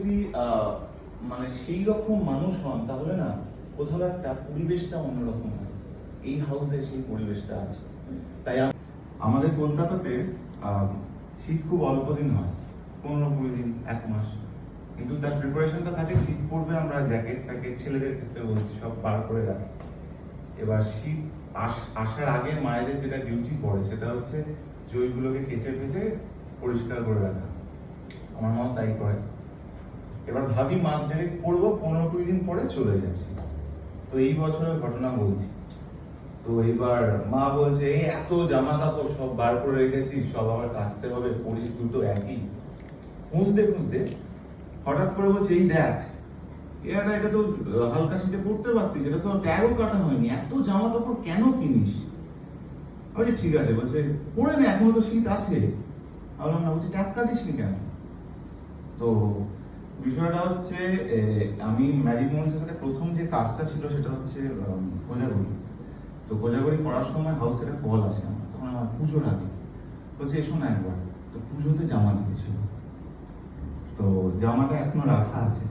যদি মানে সেই রকম মানুষ হন তাহলে না কোথাও একটা পরিবেশটা অন্যরকম হয়। এই হাউসে সেই পরিবেশটা আছে। তাই আমাদের কলকাতাতে শীত খুব অল্প দিন হয়, 15-20 দিন, 1 মাস, কিন্তু তার প্রিপারেশনটা থাকে শীত পড়বে আমরা জ্যাকেট ফ্যাকেট ছেলেদের ক্ষেত্রে বলছি সব বার করে রাখি। এবার শীত আসার আগে মায়েদের যেটা ডিউটি পড়ে সেটা হচ্ছে যে ওইগুলোকে কেচে ফেচে পরিষ্কার করে রাখা। আমার মা তাই করে। এবার ভাবি মাস ডাইরেক্ট পড়বো, 15-20 দিন পরে চলে যাচ্ছি। তো এই বছরের ঘটনা বলছি। তো এবার মা বলছে এই এত জামা কাপড় সব বার করে রেখেছি, সব আবার কাচতে হবে, পরিস দুটো একই। খুঁজতে খুঁজতে হঠাৎ করে বলছে এই দেখ, এটা তো হালকা শীতে পড়তে পারতিস, এটা তো ট্যাগও কাটা হয়নি, এত জামা কাপড় কেন কিনিস? বলছে ঠিক আছে, বলছে পরে না, এখনো তো শীত আছে। বললাম না, বলছে ট্যাগ কাটিস নি কেন? তো বিষয়টা হচ্ছে আমি ম্যাজিক মোমেন্টসের সাথে প্রথম যে কাজটা ছিল সেটা হচ্ছে কোজাগরি। তো কোজাগরি করার সময় হাউসে একটা কল আসে আমার, তখন আমার পুজোর আগে। বলছে এসো না একবার। তো পুজোতে জামা দিয়েছিল, তো জামাটা এখনো রাখা আছে,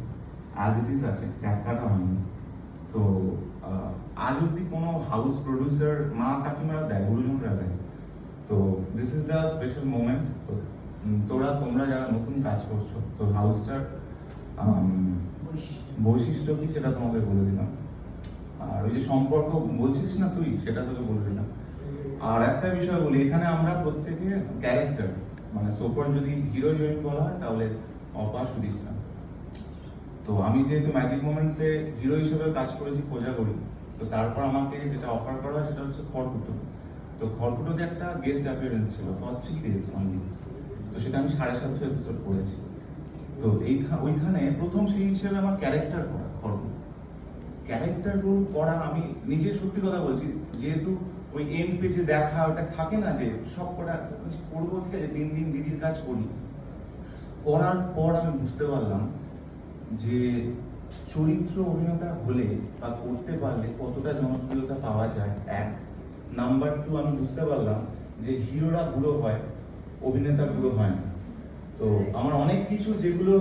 অ্যাজ ইট ইজ আছে, ট্যাগ কাটা হয়নি। তো আজ অব্দি কোনো হাউস প্রডিউসার মা কাকিমারা দেয়, গুরুজনরা দেয়। তো this is the special moment. তো তোমরা যারা নতুন কাজ করছো, তো হাউসটার বৈশিষ্ট্য কি সেটা তোমাকে বলে দিলাম। আর ওই যে সম্পর্ক বলছিস না তুই, সেটা তোকে বলে দিলাম। আর একটা বিষয় বলি, এখানে আমরা প্রত্যেকে ক্যারেক্টার, মানে সোপার যদি হিরো হিরোইন বলা হয় তাহলে অপা সুদীপ্তা। তো আমি যেহেতু ম্যাজিক মোমেন্টসে হিরো হিসেবে কাজ করেছি কোজাগরি, তো তারপর আমাকে যেটা অফার করা হয় সেটা হচ্ছে খড়কুটো। তো খড়কুটোতে একটা গেস্ট অ্যাপিয়ারেন্স ছিল ফর 3 days অনলি। তো সেটা আমি 750 এপিসোড করেছি। তো ওইখানে প্রথম সেই হিসেবে আমার ক্যারেক্টার করা, খড়কুটো ক্যারেক্টার রোল করা। আমি নিজে সত্যি কথা বলছি, যেহেতু ওই এন্ড পেজে দেখা ওটা থাকে না যে সব কটা করবো, ঠিক আছে 3 দিন দিদির কাজ করি। করার পর আমি বুঝতে পারলাম যে চরিত্র অভিনেতা হলে বা করতে পারলে কতটা জনপ্রিয়তা পাওয়া যায়। 1 নাম্বার 2, আমি বুঝতে পারলাম যে হিরোরা বুড়ো হয়, অভিনেতা বুড়ো হয় না। তো আমার অনেক কিছু যেগুলো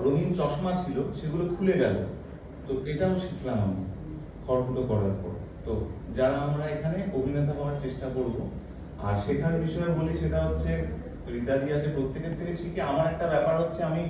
রঙিন চশমা ছিল সেগুলো খুলে গেল। তো এটাও শিখলাম আমি খড়কুটো করার পর। তো যারা আমরা এখানে অভিনেতা হওয়ার চেষ্টা করব, আর শেখার বিষয়ে বলি সেটা হচ্ছে রিতাদি আছে, প্রত্যেকের থেকে শিখে। আমার একটা ব্যাপার হচ্ছে আমি